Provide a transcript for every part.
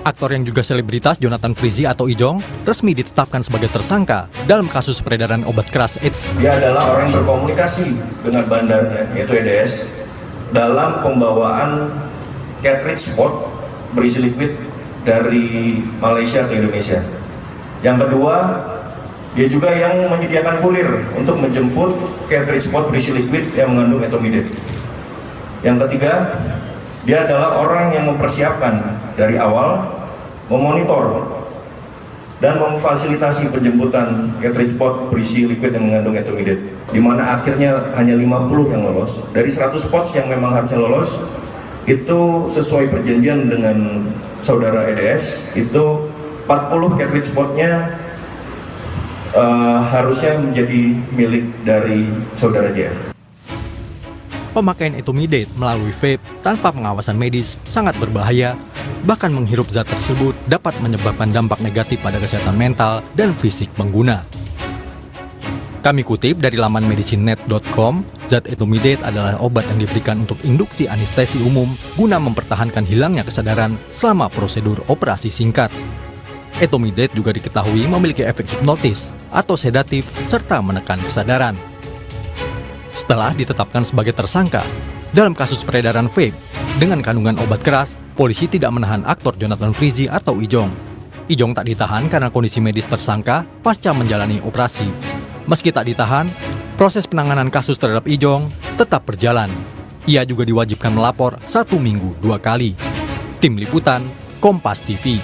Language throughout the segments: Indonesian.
Aktor yang juga selebritas Jonathan Frizzy atau Ijong resmi ditetapkan sebagai tersangka dalam kasus peredaran obat keras. Dia adalah orang yang berkomunikasi dengan bandarnya, yaitu EDS, dalam pembawaan cartridge spot berisi liquid dari Malaysia ke Indonesia. Yang kedua, dia juga yang menyediakan kurir untuk menjemput cartridge spot berisi liquid yang mengandung etomidate. Yang ketiga, dia adalah orang yang mempersiapkan dari awal, memonitor dan memfasilitasi penjemputan cartridge spot berisi liquid yang mengandung etomidate, di mana akhirnya hanya 50 yang lolos. Dari 100 spots yang memang harusnya lolos, itu sesuai perjanjian dengan saudara EDS, itu 40 cartridge spotnya harusnya menjadi milik dari saudara JF. Pemakaian etomidate melalui vape tanpa pengawasan medis sangat berbahaya, bahkan menghirup zat tersebut dapat menyebabkan dampak negatif pada kesehatan mental dan fisik pengguna. Kami kutip dari laman medicinenet.com, zat etomidate adalah obat yang diberikan untuk induksi anestesi umum guna mempertahankan hilangnya kesadaran selama prosedur operasi singkat. Etomidate juga diketahui memiliki efek hipnotis atau sedatif serta menekan kesadaran. Setelah ditetapkan sebagai tersangka dalam kasus peredaran vape dengan kandungan obat keras, polisi tidak menahan aktor Jonathan Frizzy atau Ijong. Ijong tak ditahan karena kondisi medis tersangka pasca menjalani operasi. Meski tak ditahan, proses penanganan kasus terhadap Ijong tetap berjalan. Ia juga diwajibkan melapor 1 minggu 2 kali. Tim Liputan, Kompas TV.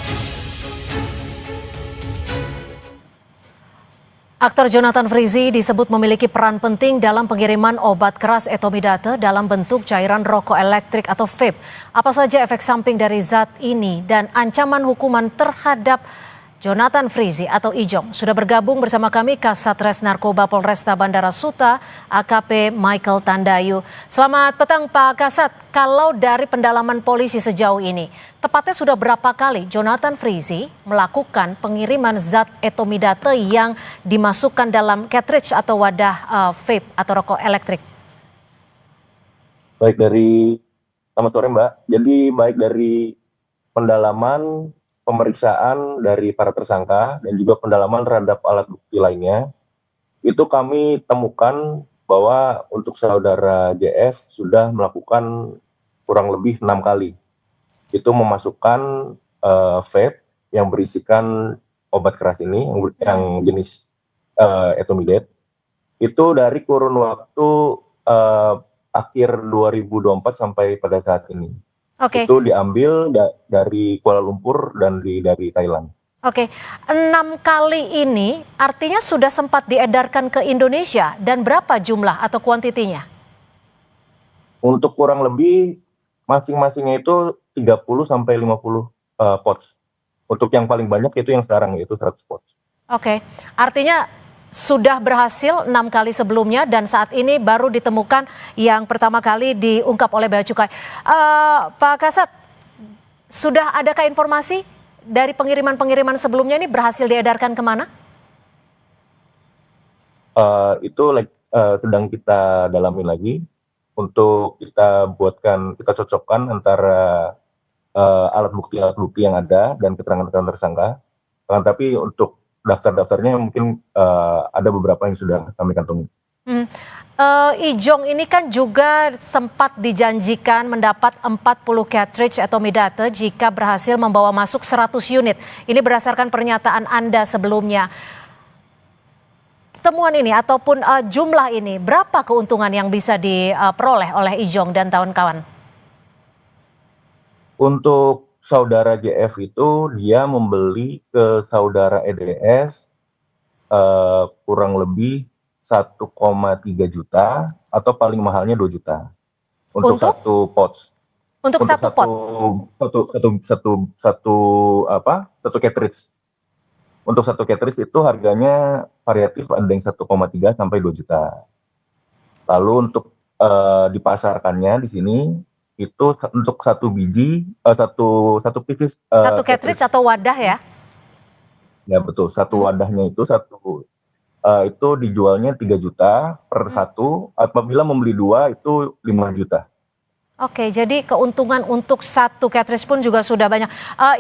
Aktor Jonathan Frizzy disebut memiliki peran penting dalam pengiriman obat keras etomidate dalam bentuk cairan rokok elektrik atau vape. Apa saja efek samping dari zat ini dan ancaman hukuman terhadap Jonathan Frizzy atau Ijong? Sudah bergabung bersama kami Kasat Narkoba Polresta Bandara Suta, AKP Michael Tandayu. Selamat petang Pak Kasat, kalau dari pendalaman polisi sejauh ini, tepatnya sudah berapa kali Jonathan Frizzy melakukan pengiriman zat etomidate yang dimasukkan dalam cartridge atau wadah vape atau rokok elektrik? Selamat sore Mbak. Jadi baik dari pendalaman, pemeriksaan dari para tersangka dan juga pendalaman terhadap alat bukti lainnya, itu kami temukan bahwa untuk saudara JF sudah melakukan kurang lebih 6 kali. Itu memasukkan vape yang berisikan obat keras ini, yang jenis etomidate, itu dari kurun waktu akhir 2024 sampai pada saat ini. Oke. Itu diambil dari Kuala Lumpur dan dari Thailand. Oke, 6 kali ini artinya sudah sempat diedarkan ke Indonesia dan berapa jumlah atau kuantitinya? Untuk kurang lebih masing-masingnya itu 30 sampai 50 pots. Untuk yang paling banyak itu yang sekarang, yaitu 100 pots. Oke, artinya sudah berhasil 6 kali sebelumnya dan saat ini baru ditemukan yang pertama kali diungkap oleh Bea Cukai. Pak Kasat, sudah adakah informasi dari pengiriman-pengiriman sebelumnya ini berhasil diedarkan kemana? Itu sedang kita dalami lagi untuk kita cocokkan antara alat bukti yang ada dan keterangan tersangka. Tapi untuk daftar-daftarnya mungkin ada beberapa yang sudah kami kantongi. Ijong ini kan juga sempat dijanjikan mendapat 40 cartridge etomidate jika berhasil membawa masuk 100 unit. Ini berdasarkan pernyataan Anda sebelumnya. Temuan ini ataupun jumlah ini, berapa keuntungan yang bisa diperoleh oleh Ijong dan kawan-kawan? Untuk saudara JF itu dia membeli ke saudara EDS kurang lebih 1,3 juta atau paling mahalnya 2 juta untuk satu pot. Untuk satu pot? Satu cartridge. Untuk satu cartridge itu harganya variatif, ada yang 1,3 sampai 2 juta. Lalu untuk dipasarkannya di sini itu untuk satu biji, satu piece. Satu cartridge atau wadah ya? Ya betul, satu wadahnya itu itu dijualnya 3 juta per satu, apabila membeli 2 itu 5 juta. Oke, jadi keuntungan untuk satu cartridge pun juga sudah banyak.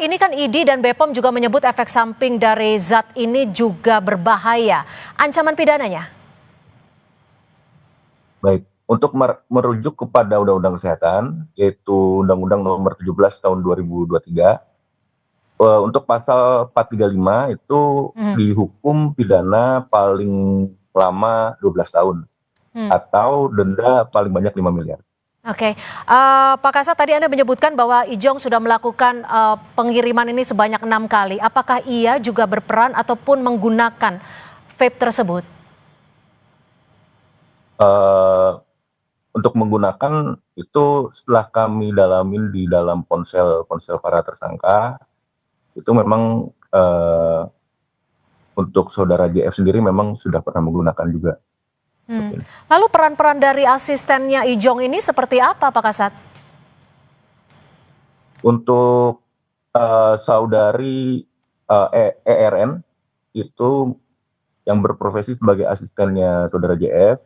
Ini kan ID dan BPOM juga menyebut efek samping dari zat ini juga berbahaya. Ancaman pidananya? Baik, untuk merujuk kepada Undang-Undang Kesehatan, yaitu Undang-Undang Nomor 17 Tahun 2023, untuk pasal 435 itu dihukum pidana paling lama 12 tahun atau denda paling banyak 5 miliar. Oke, Pak Kasat, tadi Anda menyebutkan bahwa Ijong sudah melakukan pengiriman ini sebanyak 6 kali. Apakah ia juga berperan ataupun menggunakan vape tersebut? Untuk menggunakan itu setelah kami dalamin di dalam ponsel para tersangka, itu memang untuk saudara JF sendiri memang sudah pernah menggunakan juga. Lalu peran-peran dari asistennya Ijong ini seperti apa, Pak Kasat? Untuk saudari ERN itu yang berprofesi sebagai asistennya saudara JF,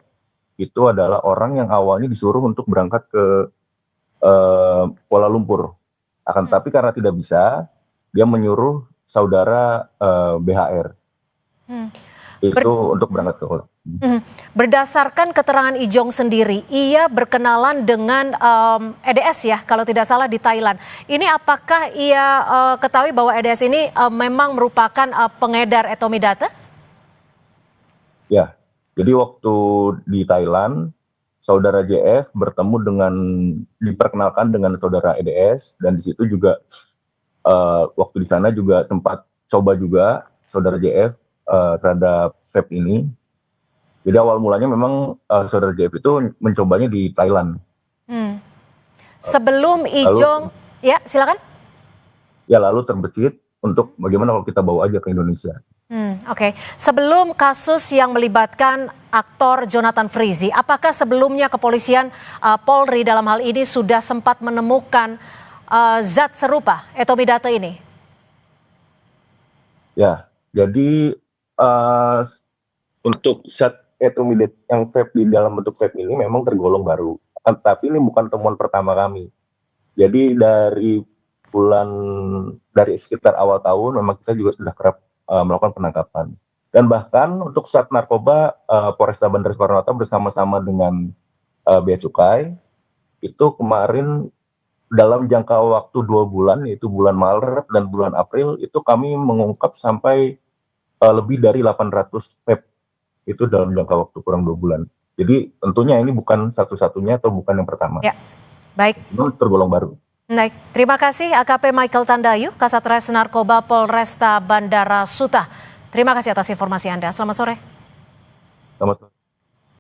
itu adalah orang yang awalnya disuruh untuk berangkat ke Kuala Lumpur. Akan tetapi karena tidak bisa, dia menyuruh saudara BHR itu untuk berangkat ke Kuala Lumpur. Berdasarkan keterangan Ijong sendiri, ia berkenalan dengan EDS ya, kalau tidak salah di Thailand. Ini apakah ia ketahui bahwa EDS ini memang merupakan pengedar etomidate? Ya, jadi waktu di Thailand, saudara JF bertemu diperkenalkan dengan saudara EDS, dan di situ juga waktu di sana juga sempat coba juga saudara JF terhadap vape ini. Jadi awal mulanya memang saudara JF itu mencobanya di Thailand. Sebelum Ijong, ya silakan. Ya lalu terbesit untuk bagaimana kalau kita bawa aja ke Indonesia. Oke. Sebelum kasus yang melibatkan aktor Jonathan Frizzy, apakah sebelumnya kepolisian Polri dalam hal ini sudah sempat menemukan zat serupa etomidate ini? Ya, jadi untuk zat etomidate yang vape di dalam bentuk vape ini memang tergolong baru. Tapi ini bukan temuan pertama kami. Jadi dari sekitar awal tahun memang kita juga sudah kerap melakukan penangkapan. Dan bahkan untuk zat narkoba Polresta Bandar Soekarno-Hatta bersama-sama dengan Bea Cukai itu kemarin dalam jangka waktu 2 bulan, yaitu bulan Maret dan bulan April, itu kami mengungkap sampai lebih dari 800 vape itu dalam jangka waktu kurang 2 bulan. Jadi tentunya ini bukan satu-satunya atau bukan yang pertama. Ya, baik. Itu tergolong baru. Baik, terima kasih AKP Michael Tandayu, Kasat Res Narkoba Polresta Bandara Suta. Terima kasih atas informasi Anda. Selamat sore. Selamat sore.